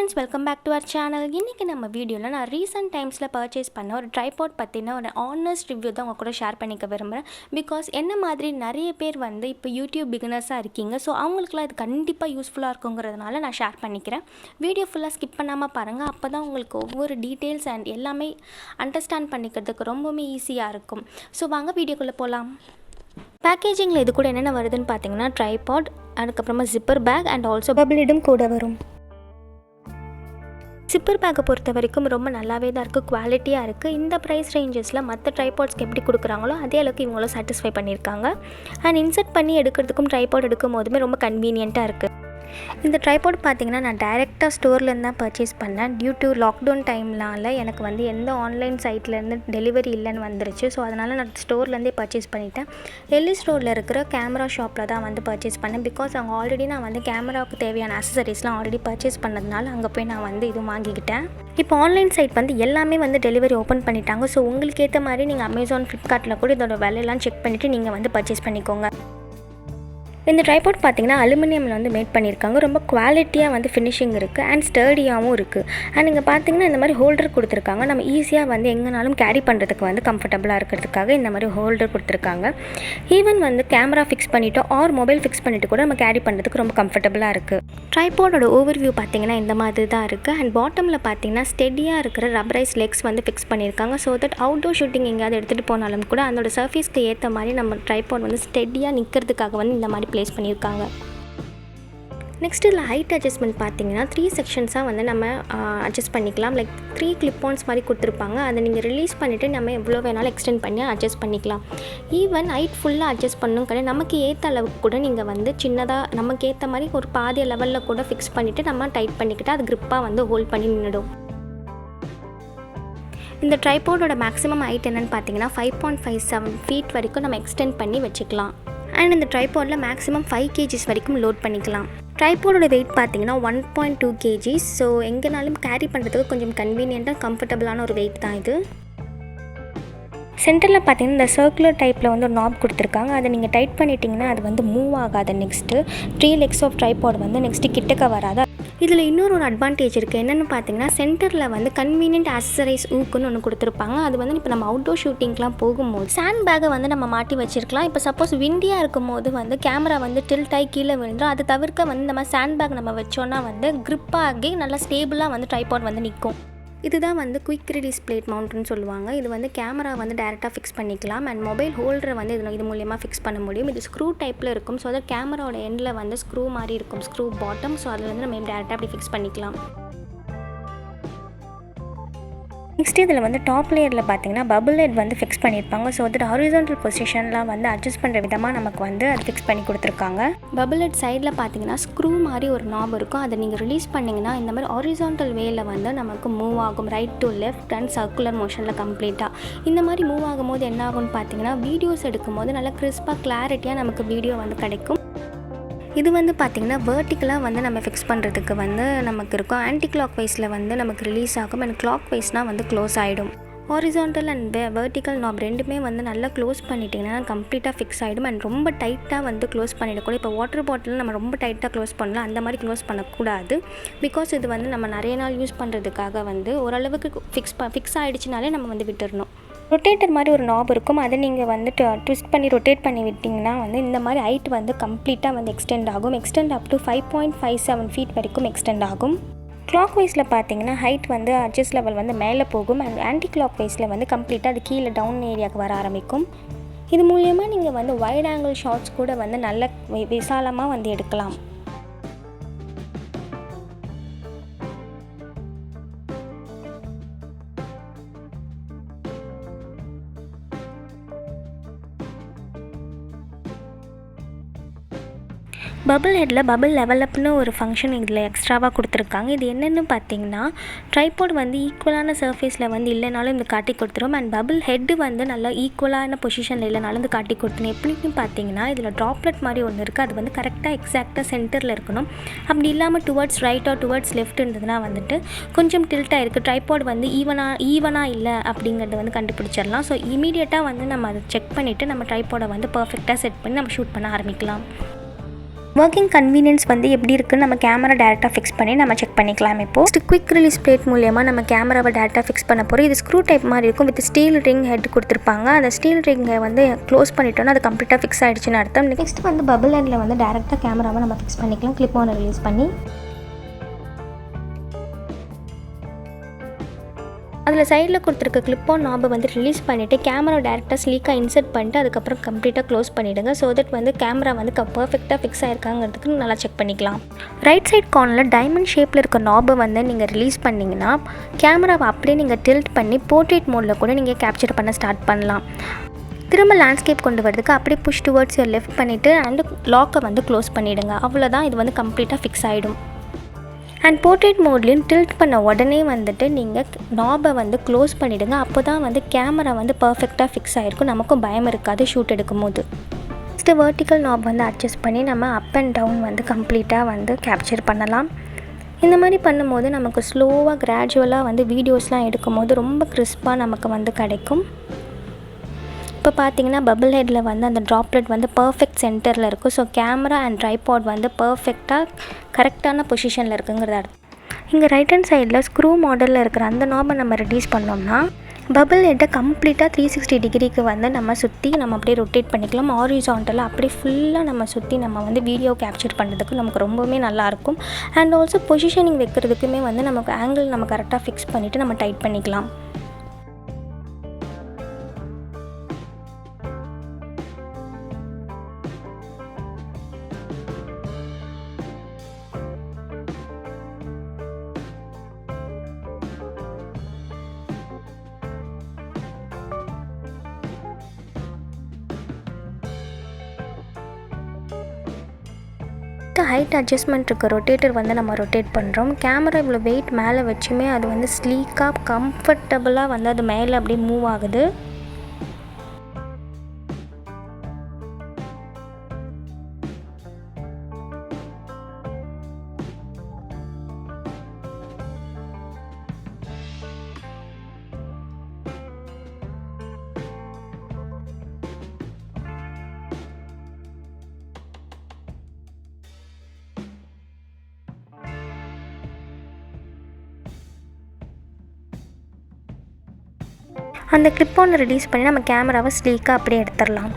friends, welcome back to our channel. இன்னைக்கு நம்ம வீடியோல நான் ரீசன்ட் டைம்ஸ்ல பர்ச்சேஸ் பண்ண ஒரு ட்ரைபாட் பத்தின ஒரு ஆனஸ்ட் ரிவ்யூ தான் உங்க கூட ஷேர் பண்ணிக்க விரும்புறேன். பிகாஸ் என்ன மாதிரி நிறைய பேர் வந்து இப்போ யூடியூப் பிகினர்ஸா இருக்கீங்க. ஸோ அவங்களுக்குலாம் இது கண்டிப்பா யூஸ்ஃபுல்லா இருக்குங்கிறதுனால நான் ஷேர் பண்ணிக்கிறேன். வீடியோ ஃபுல்லா ஸ்கிப் பண்ணாம பாருங்க. அப்பதான் உங்களுக்கு ஒவ்வொரு டீடைல்ஸ் அண்ட் எல்லாமே அண்டர்ஸ்டாண்ட் பண்ணிக்கிறதுக்கு ரொம்பவே ஈஸியா இருக்கும். ஸோ வாங்க வீடியோக்குள்ள போலாம். பேக்கேஜிங்கில் இது கூட என்னென்ன வருதுன்னு பார்த்தீங்கன்னா ட்ரைபாட், அதுக்கப்புறமா zipper bag and also bubble லிடும் கூட வரும். ஜிப்பர் பேக்கை பொறுத்த வரைக்கும் ரொம்ப நல்லாவே தான் இருக்குது, குவாலிட்டியாக இருக்குது. இந்த ப்ரைஸ் ரேஞ்சஸில் மற்ற ட்ரைபாட்ஸ்க்கு எப்படி கொடுக்குறாங்களோ அதே அளவுக்கு இவங்களும் சாட்டிஸ்ஃபை பண்ணியிருக்காங்க. அண்ட் இன்சர்ட் பண்ணி எடுக்கிறதுக்கும் ட்ரைபாட் எடுக்கும் போதுமே ரொம்ப கன்வீனியண்ட்டாக இருக்குது. இந்த ட்ரைபாட் பார்த்திங்கன்னா நான் டைரெக்டாக ஸ்டோர்லேருந்து தான் பர்ச்சேஸ் பண்ணேன். டியூ டு லாக்டவுன் டைம்னால எனக்கு வந்து எந்த ஆன்லைன் சைட்லேருந்து டெலிவரி இல்லைன்னு வந்துருச்சு. ஸோ அதனால் நான் ஸ்டோர்லேருந்தே பர்ச்சேஸ் பண்ணிட்டேன். எல்லிஸ் ரோடில் இருக்கிற கேமரா ஷாப்பில் தான் வந்து பர்ச்சேஸ் பண்ணேன். பிகாஸ் அவங்க ஆல்ரெடி நான் வந்து கேமராவுக்கு தேவையான அக்சசரிஸ்லாம் ஆல்ரெடி பர்ச்சேஸ் பண்ணதுனால அங்கே போய் நான் வந்து இது வாங்கிக்கிட்டேன். இப்போ ஆன்லைன் சைட் வந்து எல்லாமே வந்து டெலிவரி ஓப்பன் பண்ணிட்டாங்க. ஸோ உங்களுக்கு ஏற்ற மாதிரி நீங்கள் அமேசான், ஃப்ளிப்கார்ட்டில் கூட இதோட விலையெல்லாம் செக் பண்ணிவிட்டு நீங்கள் வந்து பர்ச்சேஸ் பண்ணிக்கோங்க. இந்த ட்ரைபாட் பார்த்திங்கன்னா அலுமினியமில் வந்து மேட் பண்ணியிருக்காங்க. ரொம்ப குவாலிட்டியாக வந்து ஃபினிஷிங் இருக்குது அண்ட் ஸ்டர்டியாகவும் இருக்குது. அண்ட் இங்கே பார்த்திங்கன்னா இந்த மாதிரி ஹோல்டர் கொடுத்துருக்காங்க. நம்ம ஈஸியாக வந்து எங்கேனாலும் கேரி பண்ணுறதுக்கு வந்து கம்ஃபர்டபுளாக இருக்கிறதுக்காக இந்த மாதிரி ஹோல்டர் கொடுத்துருக்காங்க. ஈவன் வந்து கேமரா ஃபிக்ஸ் பண்ணிவிட்டு ஆர் மொபைல் ஃபிக்ஸ் பண்ணிவிட்டு கூட நம்ம கேரி பண்ணுறதுக்கு ரொம்ப கம்ஃபர்டபுளாக இருக்குது. ட்ரைபாடோட ஓவர்வியூ பார்த்திங்கன்னா இந்த மாதிரி தான் இருக்குது. அண்ட் பாட்டமில் பார்த்திங்கன்னா ஸ்டெடியாக இருக்கிற ரப்பரைஸ் லெக்ஸ் வந்து ஃபிக்ஸ் பண்ணியிருக்காங்க. ஸோ தட் அவுட்டோர் ஷூட்டிங் எங்கேயாவது எடுத்துகிட்டு போனாலும் கூட அதோட சர்ஃபேஸ்க்கு ஏற்ற மாதிரி நம்ம ட்ரைபாட் வந்து ஸ்டெடியாக நிற்கிறதுக்காக வந்து இந்த மாதிரி ப்ளேஸ் பண்ணியிருக்காங்க. நெக்ஸ்ட் இதில் ஹைட் அட்ஜஸ்ட்மெண்ட் பார்த்தீங்கன்னா 3 செக்ஷன்ஸாக வந்து நம்ம அட்ஜஸ்ட் பண்ணிக்கலாம். லைக் 3 கிளிப்பான்ஸ் மாதிரி கொடுத்துருப்பாங்க. அதை நீங்கள் ரிலீஸ் பண்ணிவிட்டு நம்ம எவ்வளோ வேணாலும் எக்ஸ்டெண்ட் பண்ணி அட்ஜஸ்ட் பண்ணிக்கலாம். ஈவன் ஹைட் ஃபுல்லாக அட்ஜஸ்ட் பண்ணணும் கிடையாது, நமக்கு ஏற்ற அளவுக்கு கூட நீங்கள் வந்து சின்னதாக நமக்கு ஏற்ற மாதிரி ஒரு பாதி லெவலில் கூட ஃபிக்ஸ் பண்ணிவிட்டு நம்ம டைட் பண்ணிக்கிட்டு அது க்ரிப்பாக வந்து ஹோல்ட் பண்ணி நின்றுடும். இந்த ட்ரைபாடோட மேக்ஸிமம் ஹைட் என்னென்னு பார்த்தீங்கன்னா 5.57 ஃபீட் வரைக்கும் நம்ம எக்ஸ்டெண்ட் பண்ணி வச்சுக்கலாம். அண்ட் இந்த ட்ரைபாடில் மேக்ஸிமம் 5 kgs வரைக்கும் லோட் பண்ணிக்கலாம். ட்ரைபாடோட வெயிட் பார்த்தீங்கன்னா 1.2 kgs. ஸோ எங்கேனாலும் கேரி பண்ணுறதுக்கு கொஞ்சம் கன்வீனியண்ட்டாக கம்ஃபர்டபுளான ஒரு வெயிட் தான் இது. சென்டரில் பார்த்தீங்கன்னா இந்த சர்க்குலர் டைப்பில் வந்து ஒரு நாப் கொடுத்துருக்காங்க. அதை நீங்கள் டைட் பண்ணிட்டீங்கன்னா அது வந்து மூவ் ஆகாது. நெக்ஸ்ட்டு 3 லெக்ஸ் ஆஃப் ட்ரைபாட் வந்து நெக்ஸ்ட்டு கிட்டக்க வராது. இதில் இன்னொரு அட்வான்டேஜ் இருக்குது. என்னென்னு பார்த்தீங்கன்னா சென்டரில் வந்து கன்வீனியன்ட் ஆக்சசரிஸ் ஊக்குன்னு ஒன்று கொடுத்துருப்பாங்க. அது வந்து இப்போ நம்ம அவுட்டோர் ஷூட்டிங்லாம் போகும்போது சாண்ட் பேக்கை வந்து நம்ம மாட்டி வச்சிருக்கலாம். இப்போ சப்போஸ் விண்டியாக இருக்கும் போது வந்து கேமரா வந்து டில்ட் ஆகி கீழே விழுந்துடும். அதை தவிர்க்க வந்து நம்ம சாண்ட் பேக் நம்ம வச்சோன்னா வந்து க்ரிப்பாகி நல்லா ஸ்டேபிளாக வந்து ட்ரைபாட் வந்து நிற்கும். இதுதான் வந்து குயிக் ரிலீஸ் பிளேட் மவுண்ட்னு சொல்லுவாங்க. இது வந்து கேமரா வந்து டேரெக்டாக ஃபிக்ஸ் பண்ணிக்கலாம். அண்ட் மொபைல் ஹோல்டரை வந்து இது மூலியமாக ஃபிக்ஸ் பண்ண முடியும். இது ஸ்க்ரூ டைப்பில் இருக்கும். ஸோ அதை கேமராவோட எண்டில் வந்து ஸ்க்ரூ மாதிரி இருக்கும், ஸ்க்ரூ பாட்டம். ஸோ அதில் வந்து நம்ம டேரெக்டாக அப்படி ஃபிக்ஸ் பண்ணிக்கலாம். நெக்ஸ்ட் இதில் வந்து டாப் லேயரில் பார்த்தீங்கன்னா பபிள் ஹெட் வந்து ஃபிக்ஸ் பண்ணியிருப்பாங்க. ஸோ அது ஹாரிசான்டல் பொசிஷன்லாம் வந்து அட்ஜஸ்ட் பண்ணுற விதமாக நமக்கு வந்து அது ஃபிக்ஸ் பண்ணி கொடுத்துருக்காங்க. பபிள் ஹெட் சைடில் பார்த்தீங்கன்னா ஸ்க்ரூ மாதிரி ஒரு நாப் இருக்கும். அதை நீங்கள் ரிலீஸ் பண்ணிங்கன்னா இந்த மாதிரி ஹாரிசான்டல் வேல வந்து நமக்கு மூவ் ஆகும், right to left and circular மோஷனில் கம்ப்ளீட்டாக. இந்த மாதிரி மூவ் ஆகும்போது என்ன ஆகும்னு பார்த்தீங்கன்னா வீடியோஸ் எடுக்கும்போது நல்லா கிறிஸ்பாக கிளாரிட்டியாக நமக்கு வீடியோ வந்து கிடைக்கும். இது வந்து பார்த்திங்கன்னா வேர்ட்டிக்கலாக வந்து நம்ம ஃபிக்ஸ் பண்ணுறதுக்கு வந்து நமக்கு இருக்கும். ஆன்டி கிளாக் வைஸில் வந்து நமக்கு ரிலீஸ் ஆகும் அண்ட் கிளாக் வைஸ்னால் வந்து க்ளோஸ் ஆகிடும். ஹாரிசான்டல் அண்ட் வெர்டிக்கல் நாப் ரெண்டுமே வந்து நல்லா க்ளோஸ் பண்ணிட்டிங்கன்னா கம்ப்ளீட்டாக ஃபிக்ஸ் ஆகிடும். அண்ட் ரொம்ப டைட்டாக வந்து க்ளோஸ் பண்ணிடக்கூடாது. இப்போ வாட்டர் பாட்டில் நம்ம ரொம்ப டைட்டாக க்ளோஸ் பண்ணலாம், அந்த மாதிரி க்ளோஸ் பண்ணக்கூடாது. பிகாஸ் இது வந்து நம்ம நிறைய நாள் யூஸ் பண்ணுறதுக்காக வந்து ஓரளவுக்கு ஃபிக்ஸ் ஆகிடுச்சினாலே நம்ம வந்து விட்டுடணும். ரொட்டேட்டர் மாதிரி ஒரு நாப் இருக்கும். அதை நீங்கள் வந்து ட்விஸ்ட் பண்ணி ரொட்டேட் பண்ணி விட்டிங்கன்னா வந்து இந்த மாதிரி ஹைட் வந்து கம்ப்ளீட்டாக வந்து எக்ஸ்டெண்ட் ஆகும். எக்ஸ்டெண்ட் அப் டு 5.57 ஃபீட் வரைக்கும் எக்ஸ்டெண்ட் ஆகும். கிளாக் வைஸில் பார்த்தீங்கன்னா ஹைட் வந்து அட்ஜஸ்ட் லெவல் வந்து மேலே போகும். அண்ட் ஆன்டி கிளாக் வைஸில் வந்து கம்ப்ளீட்டாக அது கீழே டவுன் ஏரியாவுக்கு வர ஆரம்பிக்கும். இது மூலியமாக நீங்கள் வந்து வைட் ஆங்கிள் ஷாட்ஸ் கூட வந்து நல்ல விசாலமாக வந்து எடுக்கலாம். பபிள் ஹெட்டில் பபிள் லெவலப்னு ஒரு ஃபங்க்ஷன் இதில் எக்ஸ்ட்ராவாக கொடுத்துருக்காங்க. இது என்னென்னு பார்த்தீங்கன்னா ட்ரைபாட் வந்து ஈக்குவலான சர்ஃபேஸில் வந்து இல்லைனாலும் இது காட்டி கொடுத்துரும். அண்ட் பபிள் ஹெட்டு வந்து நல்லா ஈக்குவலான பொசிஷனில் இல்லைனாலும் இது காட்டி கொடுத்துரும். எப்படின்னு பார்த்தீங்கன்னா இதில் ட்ராப்லெட் மாதிரி ஒன்று இருக்குது. அது வந்து கரெக்டாக எக்ஸாக்டாக சென்டரில் இருக்கணும். அப்படி இல்லாமல் towards right or towards left இருந்ததுன்னா வந்துட்டு கொஞ்சம் டில்ட்டாக இருக்குது, ட்ரைபாட் வந்து ஈவனாக இல்லை அப்படிங்கிறது வந்து கண்டுபிடிச்சிடலாம். ஸோ இமீடியட்டாக வந்து நம்ம அதை செக் பண்ணிவிட்டு நம்ம ட்ரைபாடை வந்து பர்ஃபெக்டாக செட் பண்ணி நம்ம ஷூட் பண்ண ஆரம்பிக்கலாம். ஒர்க்கிங் கன்வீனியன்ஸ் வந்து எப்படி இருக்குன்னு நம்ம கேமரா டேரெக்டாக ஃபிக்ஸ் பண்ணி நம்ம செக் பண்ணிக்கலாம். இப்போது குயிக் ரிலீஸ் பிளேட் மூலியமாக நம்ம கேமராவை டேரெக்டாக ஃபிக்ஸ் பண்ண போகிறோம். இது ஸ்க்ரூ டைப் மாதிரி இருக்கும், வித் ஸ்டீல் ரிங் ஹெட் கொடுத்துருப்பாங்க. அந்த ஸ்டீல் ரிங்கை வந்து க்ளோஸ் பண்ணிட்டோன்னா அது கம்ப்ளீட்டாக ஃபிக்ஸ் ஆகிடுச்சுன்னு அர்த்தம். நெக்ஸ்ட் வந்து பபிள் ஹெட்டில் வந்து டேரெக்டாக கேமராவை நம்ம ஃபிக்ஸ் பண்ணிக்கலாம், கிளிப் ஆன் ரிலீஸ் பண்ணி. அதில் சைடில் கொடுத்துருக்க கிளிப் ஆன் நாபை வந்து ரிலீஸ் பண்ணிவிட்டு கேமரா டேரெக்டாக ஸ்லீக்காக இன்சர்ட் பண்ணிட்டு அதுக்கப்புறம் கம்ப்ளீட்டாக க்ளோஸ் பண்ணிவிடுங்க. ஸோ தட் வந்து கேமரா வந்து பர்ஃபெக்டாக ஃபிக்ஸ் ஆகிருக்காங்கிறதுக்கு நல்லா செக் பண்ணிக்கலாம். ரைட் சைட் கார்னரில் டைமண்ட் ஷேப்பில் இருக்க நாபை வந்து நீங்கள் ரிலீஸ் பண்ணிங்கன்னா கேமராவை அப்படியே நீங்கள் டில்ட் பண்ணி போர்ட்ரேட் மோடில் கூட நீங்கள் கேப்சர் பண்ண ஸ்டார்ட் பண்ணலாம். திரும்ப லேண்ட்ஸ்கேப் கொண்டு வரதுக்கு அப்படியே புஷ் டுவர்ட்ஸ் லெஃப்ட் பண்ணிவிட்டு அண்ட் லாக்கை வந்து க்ளோஸ் பண்ணிவிடுங்க. அவ்வளோதான், இது வந்து கம்ப்ளீட்டாக ஃபிக்ஸ் ஆகிடும். அண்ட் போர்ட்ரேட் மோட்லேயும் டில்ட் பண்ண உடனே வந்துட்டு நீங்கள் நாபை வந்து க்ளோஸ் பண்ணிவிடுங்க. அப்போ தான் வந்து கேமரா வந்து பர்ஃபெக்டாக ஃபிக்ஸ் ஆகிருக்கும், நமக்கும் பயம் இருக்காது ஷூட் எடுக்கும் போது. நெக்ஸ்ட்டு வெர்டிக்கல் நாப் வந்து அட்ஜஸ்ட் பண்ணி நம்ம அப் அண்ட் டவுன் வந்து கம்ப்ளீட்டாக வந்து கேப்சர் பண்ணலாம். இந்த மாதிரி பண்ணும்போது நமக்கு ஸ்லோவாக கிராஜுவலாக வந்து வீடியோஸ்லாம் எடுக்கும் போது ரொம்ப கிறிஸ்பாக நமக்கு வந்து கிடைக்கும். இப்போ பார்த்தீங்கன்னா பபிள் ஹெட்டில் வந்து அந்த ட்ராப்லெட் வந்து பர்ஃபெக்ட் சென்டரில் இருக்கும். ஸோ கேமரா அண்ட் ட்ரைபாட் வந்து பர்ஃபெக்டாக கரெக்டான பொசிஷனில் இருக்குங்கிறது அர்த்தம். இங்கே ரைட் ஹேண்ட் சைடில் ஸ்க்ரூ மாடலில் இருக்கிற அந்த நாபை நம்ம ரெடியூஸ் பண்ணோம்னா பபிள் ஹெட்டை கம்ப்ளீட்டாக 360 டிகிரிக்கு வந்து நம்ம சுற்றி நம்ம அப்படியே ரொட்டேட் பண்ணிக்கலாம். ஹாரிசான்டலாக அப்படியே ஃபுல்லாக நம்ம சுற்றி நம்ம வந்து வீடியோ கேப்சர் பண்ணுறதுக்கு நமக்கு ரொம்பவுமே நல்லாயிருக்கும். அண்ட் ஆல்சோ பொசிஷனிங் வைக்கிறதுக்குமே வந்து நமக்கு ஆங்கிள் நம்ம கரெக்டாக ஃபிக்ஸ் பண்ணிவிட்டு நம்ம டைட் பண்ணிக்கலாம். ஹைட் அட்ஜஸ்ட்மெண்ட் இருக்க ரொட்டேட்டர் வந்து நம்ம ரொட்டேட் பண்ணுறோம். கேமரா இவ்வளோ வெயிட் மேலே வச்சுமே அது வந்து ஸ்லீக்காக கம்ஃபர்டபுளாக வந்து அது மேலே அப்படியே மூவ் ஆகுது. அந்த கிளிப் ஆன் ரிலீஸ் பண்ணி நம்ம கேமராவை ஸ்லீக்காக அப்படியே எடுத்துடலாம்.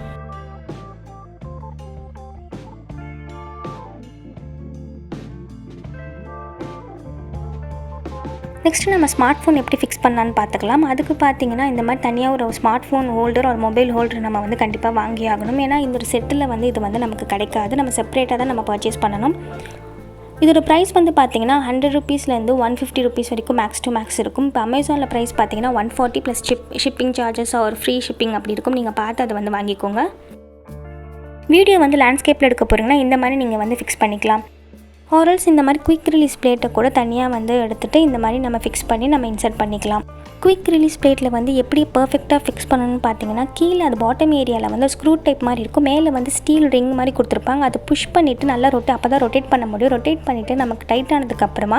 நெக்ஸ்ட்டு நம்ம ஸ்மார்ட் ஃபோன் எப்படி ஃபிக்ஸ் பண்ணலான்னு பார்த்துக்கலாம். அதுக்கு பார்த்தீங்கன்னா இந்த மாதிரி தனியாக ஒரு ஸ்மார்ட் ஃபோன் ஹோல்டர் ஒரு மொபைல் ஹோல்டர் நம்ம வந்து கண்டிப்பாக வாங்கி ஆகணும். ஏன்னா இந்த ஒரு செட்டில் வந்து இது வந்து நமக்கு கிடைக்காது, நம்ம செப்பரேட்டாக தான் நம்ம பர்ச்சேஸ் பண்ணணும். இதோட ப்ரைஸ் வந்து பார்த்தீங்கன்னா 100 ரூபீஸ்லேருந்து 150 ரூபீஸ் வரைக்கும் மேக்ஸ் டு மேக்ஸ் இருக்கும். இப்போ அமேசானில் ப்ரைஸ் பார்த்தீங்கன்னா 140 ப்ளஸ் ஷிப்பிங் சார்ஜஸ் ஒரு ஃப்ரீ ஷிப்பிங் அப்படி இருக்கும். நீங்கள் பார்த்து அதை வந்து வாங்கிக்கோங்க. வீடியோ வந்து லேண்ட்ஸ்கேப்பில் எடுக்க போகிறீங்கன்னா இந்த மாதிரி நீங்கள் வந்து ஃபிக்ஸ் பண்ணிக்கலாம். ஆரல்ஸ் இந்த மாதிரி குயிக் ரிலீஸ் பிளேட்டை கூட தனியாக வந்து எடுத்துகிட்டு இந்த மாதிரி நம்ம ஃபிக்ஸ் பண்ணி நம்ம இன்சர்ட் பண்ணிக்கலாம். குயிக் ரிலீஸ் பிளேட்டில் வந்து எப்படி பர்ஃபெக்டாக ஃபிக்ஸ் பண்ணணும்னு பார்த்தீங்கன்னா கீழே அது பாட்டம் ஏரியாவில் வந்து ஸ்க்ரூ டைப் மாதிரி இருக்கும், மேலே வந்து ஸ்டீல் ரிங் மாதிரி கொடுத்துருப்பாங்க. அதை புஷ் பண்ணிவிட்டு நல்லா அப்போ தான் ரொட்டேட் பண்ண முடியும். ரொட்டேட் பண்ணிவிட்டு நமக்கு டைட் ஆனதுக்கப்புறமா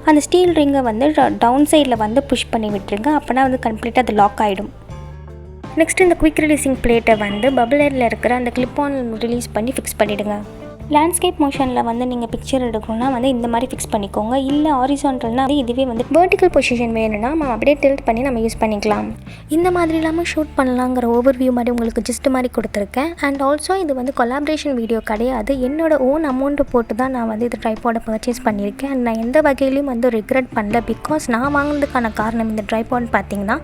அந்த ஸ்டீல் ரிங்கை வந்து டவுன் சைடில் வந்து புஷ் பண்ணி விட்டுருங்க. அப்போனா வந்து கம்ப்ளீட்டாக அது லாக் ஆகிடும். நெக்ஸ்ட் இந்த குயிக் ரிலீஸிங் பிளேட்டை வந்து பபிள் ஹெட்டில் இருக்கிற அந்த கிளிப் ஆன் ரிலீஸ் பண்ணி ஃபிக்ஸ் பண்ணிவிடுங்க. லேண்ட்ஸ்கேப் மோஷனில் வந்து நீங்கள் பிக்சர் எடுக்கணும்னா வந்து இந்த மாதிரி ஃபிக்ஸ் பண்ணிக்கோங்க. இல்லை ஹாரிசான்டல்னால் இதுவே வந்து வெர்டிக்கல் பொசிஷன் வேணும்னா நம்ம அப்படியே டில்ட் பண்ணி நம்ம யூஸ் பண்ணிக்கலாம். இந்த மாதிரி இல்லாமல் ஷூட் பண்ணலாங்கிற ஓவர்வியூ மாதிரி உங்களுக்கு ஜஸ்ட் மாதிரி கொடுத்துருக்கேன். அண்ட் ஆல்சோ இது வந்து கொலாபரேஷன் வீடியோ கிடையாது, என்னோட ஓன் அமௌண்ட்டு போட்டு தான் நான் வந்து இது ட்ரைபாடை பர்ச்சேஸ் பண்ணியிருக்கேன். அண்ட் நான் எந்த வகையிலையும் வந்து ரிக்ரெட் பண்ணல. பிகாஸ் நான் வாங்கினதுக்கான காரணம் இந்த ட்ரைபாட் பார்த்தீங்கன்னா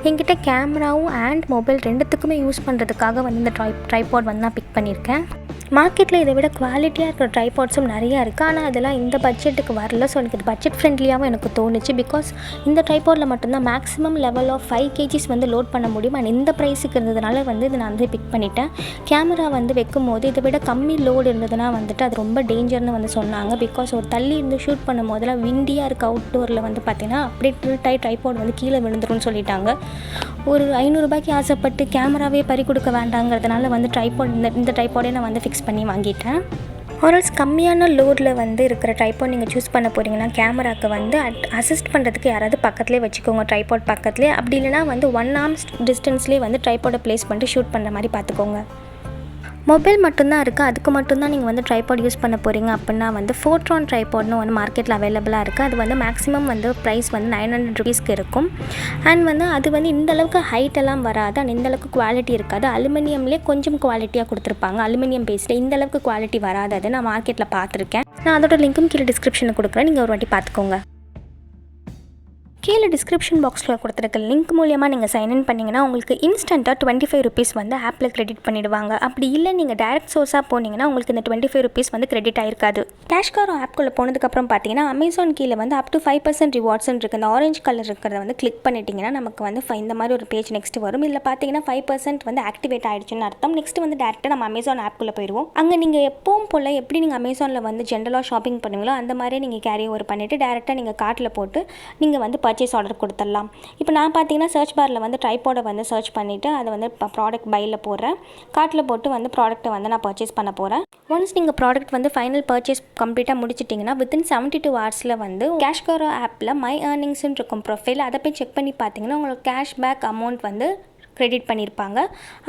என்கிட்ட கேமராவும் அண்ட் மொபைல் ரெண்டுத்துக்குமே யூஸ் பண்ணுறதுக்காக வந்து இந்த ட்ரைபாட் வந்து நான் பிக் பண்ணியிருக்கேன். மார்க்கெட்டில் இதை விட குவாலிட்டியாக இருக்கிற ட்ரைபாட்ஸும் நிறையா இருக்குது, ஆனால் அதெல்லாம் இந்த பட்ஜெட்டுக்கு வரல. ஸோ எனக்கு இது பட்ஜெட் ஃப்ரெண்ட்லியாகவும் எனக்கு தோணுச்சு. பிகாஸ் இந்த ட்ரைபாடில் மட்டும்தான் மேக்ஸிமம் லெவல் ஆஃப் 5 kgs வந்து லோட் பண்ண முடியும். அண்ட் இந்த ப்ரைஸுக்கு இருந்ததுனால வந்து இதை நான் வந்து பிக் பண்ணிட்டேன். கேமரா வந்து வைக்கும் போது இதை விட கம்மி லோடு இருந்ததுன்னா வந்துட்டு அது ரொம்ப டேஞ்சர்னு வந்து சொன்னாங்க. பிகாஸ் ஒரு தள்ளி இருந்து ஷூட் பண்ணும் போதெல்லாம் விண்டியாக இருக்குது அவுட்டோரில் வந்து பார்த்தீங்கன்னா அப்படியே டில்ட்டாகி ட்ரைபாட் வந்து கீழே விழுந்துரும்னு சொல்லிட்டாங்க. ஒரு 500 ரூபாய்க்கு ஆசைப்பட்டு கேமராவே பறி கொடுக்க வேண்டாங்கிறதுனால வந்து இந்த ட்ரைபாடே நான் வந்து ஃபிக்ஸ் பண்ணி வாங்கிட்டேன். ஆரல்ஸ் கம்மியான லோடில் வந்து இருக்கிற ட்ரைபாட் நீங்கள் சூஸ் பண்ண போகிறீங்கன்னா கேமராவுக்கு வந்து அசிஸ்ட் பண்ணுறதுக்கு யாராவது பக்கத்துலேயே வச்சுக்கோங்க, ட்ரைபாட் பக்கத்துலேயே. அப்படி இல்லைனா வந்து 1 arm டிஸ்டன்ஸ்லேயே வந்து ட்ரைபாடை ப்ளேஸ் பண்ணிட்டு ஷூட் பண்ணுற மாதிரி பார்த்துக்கோங்க. மொபைல் மட்டும்தான் இருக்குது, அதுக்கு மட்டும்தான் நீங்கள் வந்து ட்ரைபாட் யூஸ் பண்ண போகிறீங்க அப்படின்னா வந்து ஃபோட்ரான் ட்ரைபாட்னு வந்து மார்க்கெட்டில் அவைலபிளாக இருக்குது. அது வந்து மேக்ஸிமம் வந்து ப்ரைஸ் வந்து 900 rupeesக்கு இருக்கும். அண்ட் வந்து அது வந்து இந்தளவுக்கு ஹைட்டெல்லாம் வராது அண்ட் இந்தளவுக்கு குவாலிட்டி இருக்காது. அலுமினியம்லேயே கொஞ்சம் குவாலிட்டியாக கொடுத்துருப்பாங்க. அலுமினியம் பேஸில் இந்தளவுக்கு குவாலிட்டி வராது. அது நான் மார்க்கெட்டில் பார்த்துருக்கேன். நான் அதோட லிங்க்கும் கீழே டிஸ்கிரிப்ஷனில் கொடுக்குறேன், நீங்கள் ஒரு வாட்டி பார்த்துக்கோங்க. கீழே டிஸ்கிரிப்ஷன் பாக்ஸில் கொடுத்துருக்க லிங்க் மூலியமாக நீங்கள் சைன்இன் பண்ணிங்கன்னா உங்களுக்கு இன்ஸ்டண்ட்டாக 25 rupees வந்து ஆப்பில் கிரெடிட் பண்ணிவிடுவாங்க. அப்படி இல்லை நீங்கள் டேரக்ட் சோர்ஸாக போனீங்கன்னா உங்களுக்கு இந்த 25 rupees வந்து கிரெடிட் ஆயிருக்காது. கேஷ்காரோ ஆப்குள்ளே போனதுக்கப்புறம் பார்த்தீங்கன்னா அமேசான் கீழே வந்து அப் டு 5% ரிவார்ட்ஸ்ன்னு இருக்குது. இந்த ஆரஞ்சு கலர் இருக்கிறத வந்து கிளிக் பண்ணிட்டீங்கன்னா நமக்கு வந்து இந்த மாதிரி ஒரு பேஜ் நெக்ஸ்ட் வரும். இதில் பார்த்தீங்கன்னா 5% வந்து ஆக்டிவேட் ஆகிடுச்சுன்னு அர்த்தம். நெக்ஸ்ட் வந்து டேரெக்டாக நம்ம அமேசான் ஆப்குள்ளே போயிடுவோம். அங்கே நீங்கள் எப்பவும் போல் எப்படி நீங்கள் அமேசானில் வந்து ஜென்ரலாக ஷாப்பிங் பண்ணுவீங்களோ அந்த மாதிரியே நீங்கள் கேரி ஓவர் பண்ணிவிட்டு டேரெக்டாக நீங்கள் கார்ட்டில் போட்டு நீங்கள் வந்து பர்ச்சேஸ் ஆர்டர் கொடுத்துடலாம். இப்போ நான் பார்த்தீங்கன்னா சர்ச் பாரில் வந்து ட்ரைபாடை வந்து சர்ச் பண்ணிவிட்டு அதை வந்து ப்ராடக்ட் பையில் போடுறேன். கார்ட்டில் போட்டு வந்து ப்ராடக்ட்டை வந்து நான் பர்ச்சேஸ் பண்ண போகிறேன். ஒன்ஸ் நீங்கள் ப்ராடக்ட் வந்து ஃபைனல் பர்ச்சேஸ் கம்ப்ளீட்டாக முடிச்சிட்டிங்கன்னா வித்தின் 72 hours வந்து கேஷ்காரோ ஆப்பில் மை ஏர்னிங்ஸ்ன்னு இருக்கும் ப்ரொஃபைல். அதை போய் செக் பண்ணி பார்த்தீங்கன்னா உங்களுக்கு கேஷ்பேக் அமௌண்ட் வந்து கிரெடிட் பண்ணியிருப்பாங்க.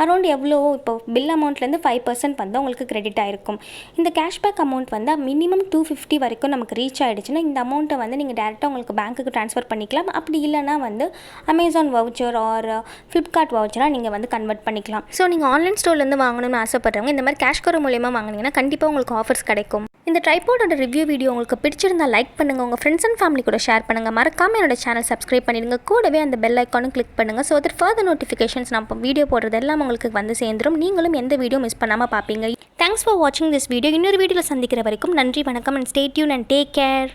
அரௌண்ட் எவ்வளோ இப்போ பில் அமௌண்ட்லேருந்து 5% வந்து உங்களுக்கு கிரெடிட் ஆகிருக்கும். இந்த கேஷ்பேக் அமௌண்ட் வந்து மினிமம் 250 வரைக்கும் நமக்கு ரீச் ஆகிடுச்சுன்னா இந்த அமௌண்ட்டை வந்து நீங்கள் டேரெக்டாக உங்களுக்கு பேங்க்குக்கு ட்ரான்ஸ்ஃபர் பண்ணிக்கலாம். அப்படி இல்லைனா வந்து அமேசான் வவுச்சர் ஆர் ஃப்ளிப்கார்ட் வவுச்சராக நீங்கள் வந்து கன்வெர்ட் பண்ணிக்கலாம். ஸோ நீங்கள் ஆன்லைன் ஸ்டோர்லேருந்து வாங்கணும்னு ஆசைப்படுறவங்க இந்த மாதிரி கேஷ்காரோ மூலியமாக வாங்கினீங்கன்னா கண்டிப்பாக உங்களுக்கு ஆஃபர்ஸ் கிடைக்கும். இந்த ட்ரைபாடோட ரிவ்யூ வீடியோ உங்களுக்கு பிடிச்சிருந்தால் லைக் பண்ணுங்கள், உங்கள் ஃப்ரெண்ட்ஸ் அண்ட் ஃபேமிலி கூட ஷேர் பண்ணுங்கள். மறக்காமல் என்னோட சேனல் சப்ஸ்கிரைப் பண்ணிடுங்க. கூடவே அந்த பெல் ஐக்கானும் கிளிக் பண்ணுங்கள். ஸோ தட் ஃபர்தர் நோட்டிஃபிகேஷன்ஸ் நான் இப்போ வீடியோ போடுறது எல்லாம் உங்களுக்கு வந்து சேர்ந்துடும். நீங்களும் எந்த வீடியோ மிஸ் பண்ணாமல் பார்ப்பீங்க. தேங்க்ஸ் ஃபார் வாட்சிங் திஸ் வீடியோ. இன்னொரு வீடியோவில் சந்திக்கிற வரைக்கும் நன்றி, வணக்கம் and stay tune and take care.